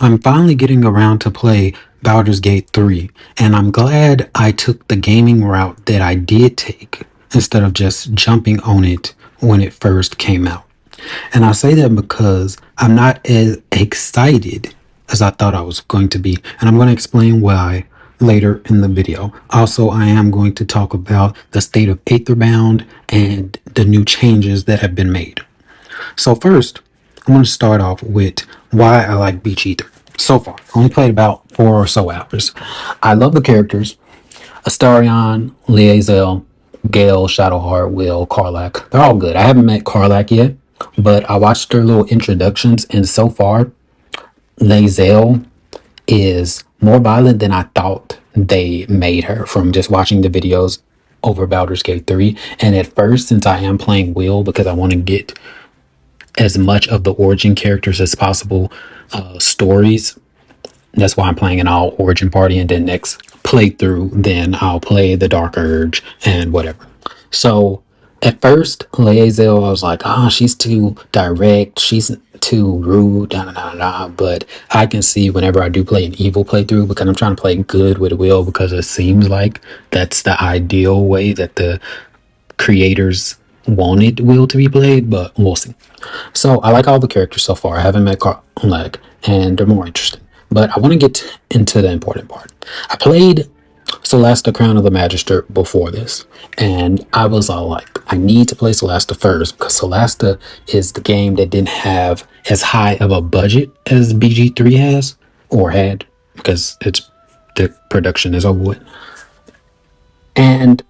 I'm finally getting around to play Baldur's Gate 3, and I'm glad I took the gaming route that I did take instead of just jumping on it when it first came out. And I say that because I'm not as excited as I thought I was going to be, and I'm going to explain why later in the video. Also, I am going to talk about the state of Aetherbound and the new changes that have been made. So first, I'm going to start off with why I like BG3. So far, I only played about 4 or so hours. I love the characters. Astarion, Liazel, Gale, Shadowheart, Will, Karlach. They're all good. I haven't met Karlach yet, but I watched their little introductions, and so far, Liazel is more violent than I thought they made her from just watching the videos over Baldur's Gate 3. And at first, since I am playing Will because I want to get as much of the origin characters as possible stories, that's why I'm playing an all origin party, and then next playthrough, then I'll play the Dark Urge and whatever. So at first, Laezel, I was like, she's too direct, she's too rude, but I can see whenever I do play an evil playthrough, because I'm trying to play good with Will, because it seems like that's the ideal way that the creators wanted Will to be played, but we'll see. So I like all the characters so far. I haven't met Karlach, and they're more interesting. But I want to get into the important part. I played Celeste Crown of the Magistrate before this, and I was all like, I need to play Celeste first, because Celeste is the game that didn't have as high of a budget as BG3 has, or had, because the production is over with. And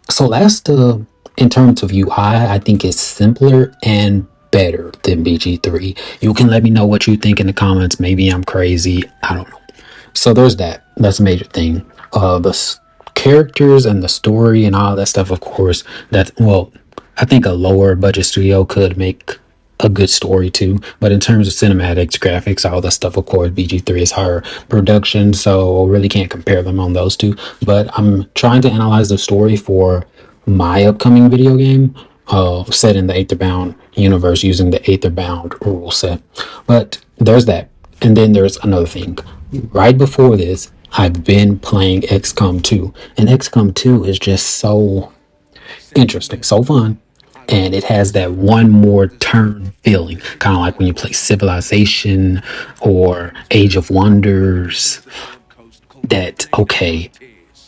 Celeste, in terms of UI, I think is simpler and better than BG3. You can let me know what you think in the comments. Maybe I'm crazy. I don't know. So there's that. That's a major thing. The characters and the story and all that stuff, of course, I think a lower budget studio could make a good story too. But in terms of cinematics, graphics, all that stuff, of course, BG3 is higher production, so really can't compare them on those two. But I'm trying to analyze the story for my upcoming video game, set in the Aetherbound universe using the Aetherbound rule set. But there's that. And then there's another thing. Right before this, I've been playing XCOM 2. And XCOM 2 is just so interesting, so fun. And it has that one more turn feeling, kind of like when you play Civilization or Age of Wonders. That, okay,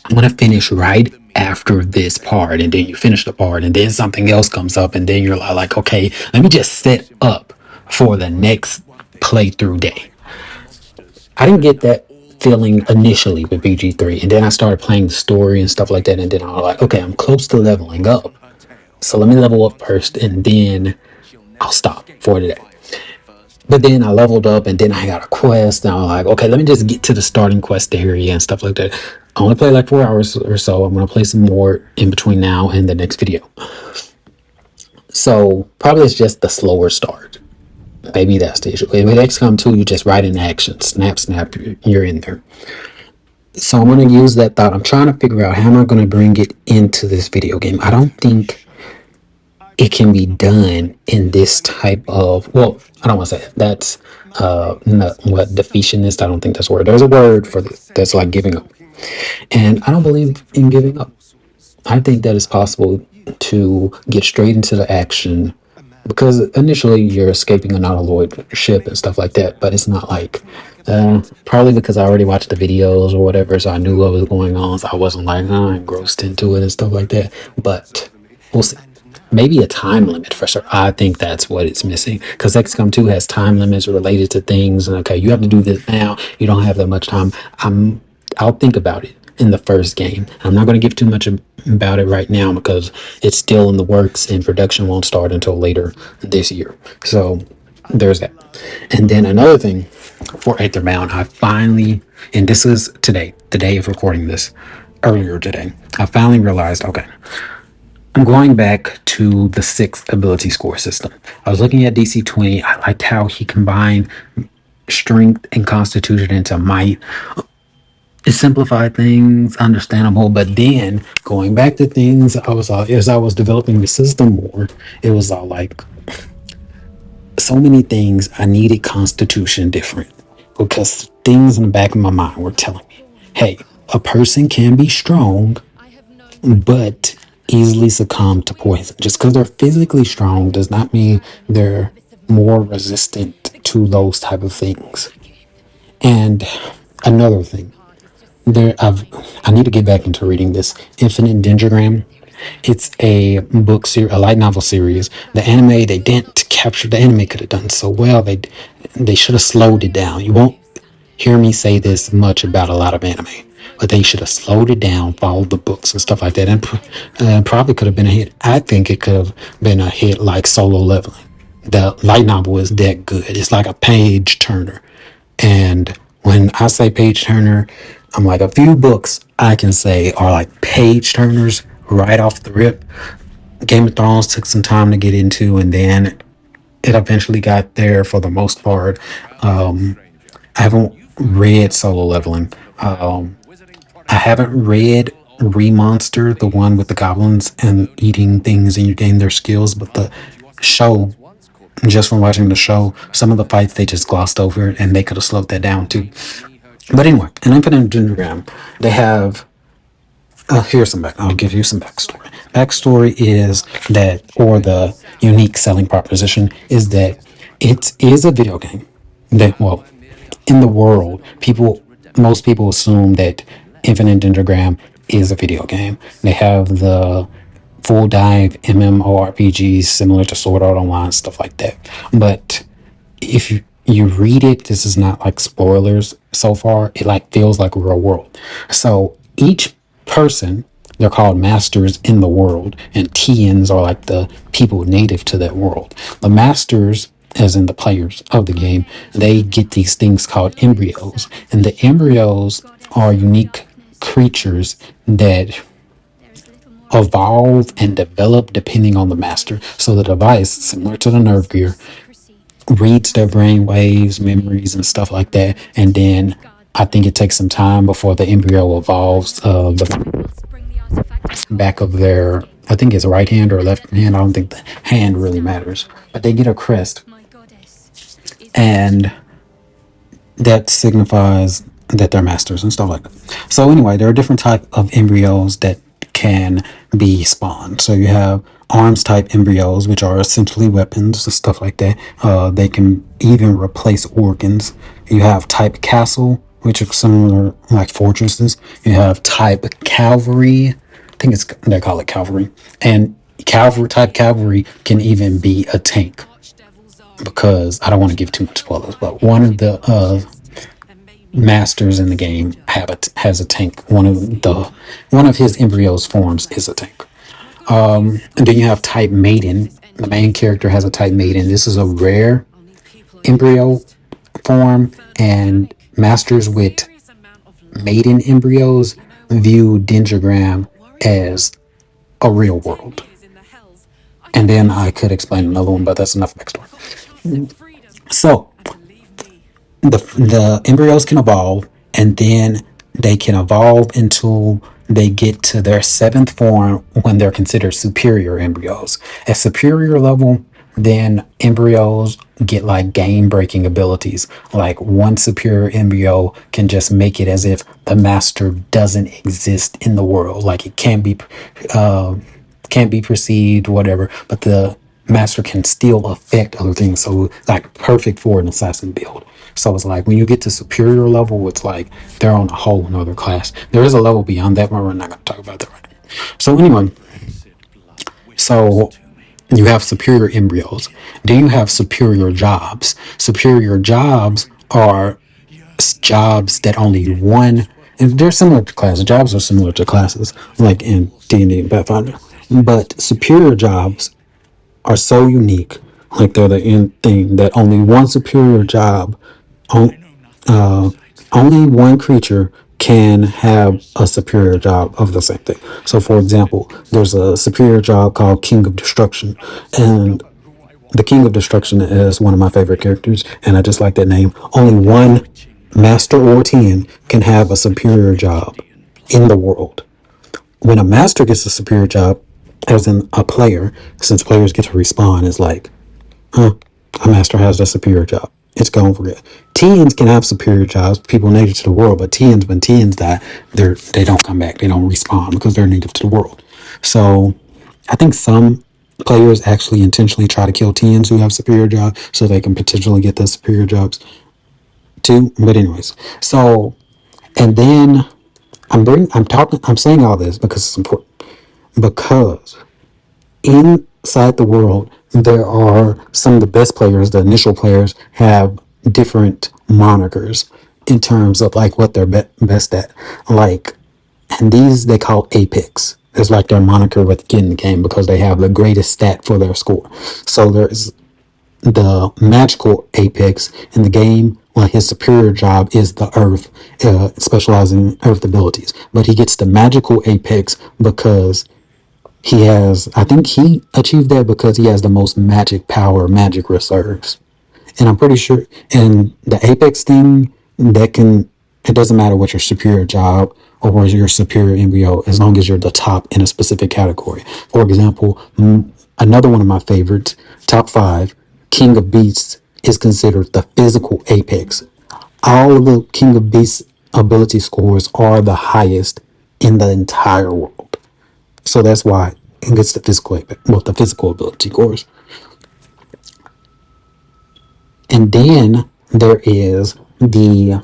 I'm going to finish right after this part, and then you finish the part, and then something else comes up, and then you're like, okay, let me just set up for the next playthrough day. I didn't get that feeling initially with BG3, and then I started playing the story and stuff like that, and then I was like, okay, I'm close to leveling up, so let me level up first, and then I'll stop for today. But then I leveled up, and then I got a quest, and I was like, okay, let me just get to the starting quest area and stuff like that. I only play like 4 hours or so. I'm going to play some more in between now and the next video. So probably it's just the slower start. Maybe that's the issue. With XCOM 2, you just ride in action. Snap, you're in there. So I'm going to use that thought. I'm trying to figure out how am I going to bring it into this video game. I don't think it can be done in this type of, well, I don't want to say that. That's defeationist. I don't think that's a word. There's a word for this that's like giving up. And I don't believe in giving up. I think that it's possible to get straight into the action, because initially you're escaping an unalloyed ship and stuff like that, but it's not like, probably because I already watched the videos or whatever, so I knew what was going on, so I wasn't like, engrossed into it and stuff like that. But we'll see. Maybe a time limit for sure. I think that's what it's missing, because XCOM 2 has time limits related to things, and okay, you have to do this now, you don't have that much time. I'll think about it in the first game. I'm not going to give too much about it right now, because it's still in the works and production won't start until later this year. So there's that. And then another thing for Aetherbound, I finally, and this is today, the day of recording this, earlier today, I finally realized, okay, I'm going back to the 6th ability score system. I was looking at DC 20. I liked how he combined strength and constitution into might. It simplified things, understandable, but then going back to things, as I was developing the system more, it was all like, so many things I needed constitution different. because things in the back of my mind were telling me, hey, a person can be strong, but easily succumb to poison. Just because they're physically strong does not mean they're more resistant to those type of things. And another thing, I need to get back into reading this Infinite Dendrogram. It's a book series, a light novel series. The anime, they didn't capture the anime could have done so well. They should have slowed it down. You won't hear me say this much about a lot of anime, but they should have slowed it down, followed the books and stuff like that, and probably could have been a hit. I think it could have been a hit like Solo Leveling. The light novel is that good. It's like a page turner. And when I say page turner, I'm like a few books I can say are like page turners right off the rip. Game of Thrones took some time to get into, and then it eventually got there for the most part. I haven't read Solo Leveling. I haven't read Remonster, the one with the goblins and eating things and you gain their skills, but the show, just from watching the show, some of the fights they just glossed over and they could have slowed that down too. But anyway, in Infinite Gingergram, they have. Here's some back. I'll give you some backstory. Backstory is that, or the unique selling proposition is that it is a video game. That well, in the world, most people assume that Infinite Dendrogram is a video game. They have the full dive MMORPGs similar to Sword Art Online, stuff like that. But if you read it, this is not like spoilers so far. It like feels like real world. So each person, they're called masters in the world, and TNs are like the people native to that world. The masters, as in the players of the game, they get these things called embryos, and the embryos are unique creatures that evolve and develop depending on the master. So the device, similar to the nerve gear, reads their brain waves, memories, and stuff like that. And then I think it takes some time before the embryo evolves. The back of their, I think it's right hand or left hand. I don't think the hand really matters, but they get a crest, and that signifies that they're masters and stuff like that. So anyway, there are different type of embryos that can be spawned. So you have arms type embryos, which are essentially weapons and stuff like that. They can even replace organs. You have type castle, which are similar like fortresses. You have type cavalry. I think it's they call it cavalry, and cavalry can even be a tank, because I don't want to give too much spoilers, but one of the masters in the game has a tank. One of his embryos forms is a tank. And then you have type maiden. The main character has a type maiden. This is a rare embryo form, and masters with maiden embryos view Dendrogram as a real world. And then I could explain another one, but that's enough backstory. So the embryos can evolve, and then they can evolve until they get to their seventh form when they're considered superior embryos. At superior level, then embryos get like game breaking abilities. Like one superior embryo can just make it as if the master doesn't exist in the world. Like it can't be perceived, whatever, but the master can still affect other things. So like perfect for an assassin build. So it's like when you get to superior level, it's like they're on a whole another class. There is a level beyond that, but we're not going to talk about that right now. So anyway, so you have superior embryos. Then you have superior jobs. Superior jobs are jobs that only one, and they're similar to classes. Jobs are similar to classes, like in D&D and Pathfinder. But superior jobs are so unique, like they're the end thing, that only one superior job, only one creature can have a superior job of the same thing. So, for example, there's a superior job called King of Destruction, and the King of Destruction is one of my favorite characters, and I just like that name. Only one master or 10 can have a superior job in the world. When a master gets a superior job, as in a player, since players get to respawn, is like, a master has a superior job. It's gone for good. TNs can have superior jobs, people native to the world, but TNs, when TNs die, they don't come back. They don't respawn because they're native to the world. So I think some players actually intentionally try to kill TNs who have superior jobs so they can potentially get the superior jobs too. But anyways, so and then I'm saying all this because it's important. Because inside the world, there are some of the best players, the initial players, have different monikers in terms of like what they're best at. Like, and these they call Apex. It's like their moniker with getting the game because they have the greatest stat for their score. So there's the magical Apex in the game. Well, his superior job is the Earth, specializing in Earth abilities. But he gets the magical Apex because I think he achieved that because he has the most magic power, magic reserves. And I'm pretty sure, and the Apex thing, it doesn't matter what your superior job or what your superior MBO, as long as you're the top in a specific category. For example, another one of my favorites, top five, King of Beasts, is considered the physical Apex. All of the King of Beasts ability scores are the highest in the entire world. So that's why it gets the physical ability scores. And then there is I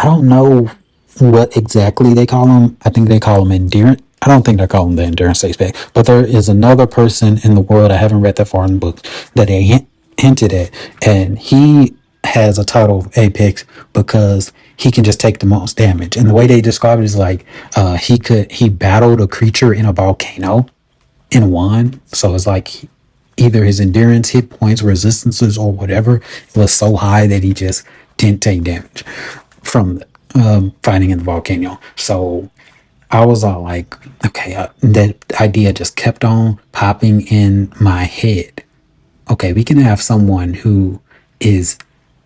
don't know what exactly they call them. I think they call them endurance. I don't think they call them the endurance aspect, but there is another person in the world. I haven't read that far in the book that they hinted at, and he has a title of Apex because he can just take the most damage. And the way they describe it is like he battled a creature in a volcano and won. So it's like either his endurance, hit points, resistances, or whatever was so high that he just didn't take damage from fighting in the volcano. So I was all like, okay, that idea just kept on popping in my head. Okay, we can have someone who is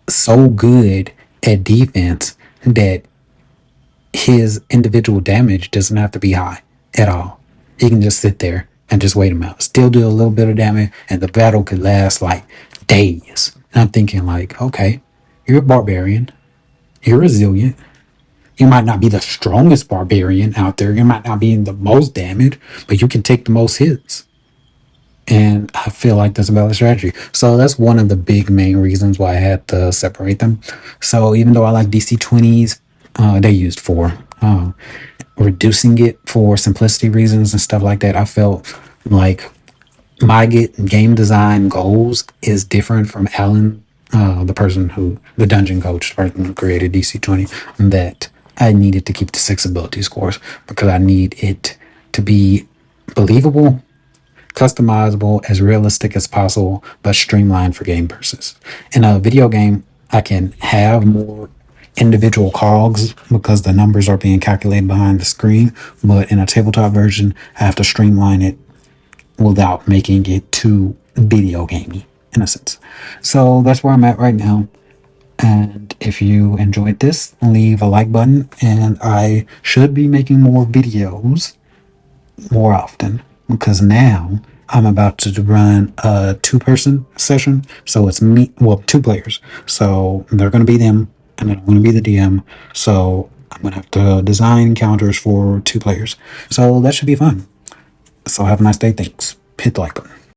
so good at defense that his individual damage doesn't have to be high at all. He can just sit there and just wait him out. Still do a little bit of damage, and the battle could last like days. And I'm thinking like, okay, you're a barbarian. You're resilient. You might not be the strongest barbarian out there. You might not be in the most damage, but you can take the most hits. And I feel like that's a valid strategy. So that's one of the big main reasons why I had to separate them. So even though I like DC20s, they used for reducing it for simplicity reasons and stuff like that. I felt like my game design goals is different from Alan, the dungeon coach, the person who created DC20, that I needed to keep the 6 ability scores because I need it to be believable, customizable, as realistic as possible, but streamlined for game purposes. In a video game, I can have more individual cogs because the numbers are being calculated behind the screen, but in a tabletop version, I have to streamline it without making it too video gamey in a sense. So that's where I'm at right now. And if you enjoyed this, leave a like button, and I should be making more videos more often because now I'm about to run a 2-person session. So it's me, well, 2 players. So they're going to be them, and then I'm going to be the DM. So I'm going to have to design encounters for 2 players. So that should be fun. So have a nice day. Thanks. Hit the like button.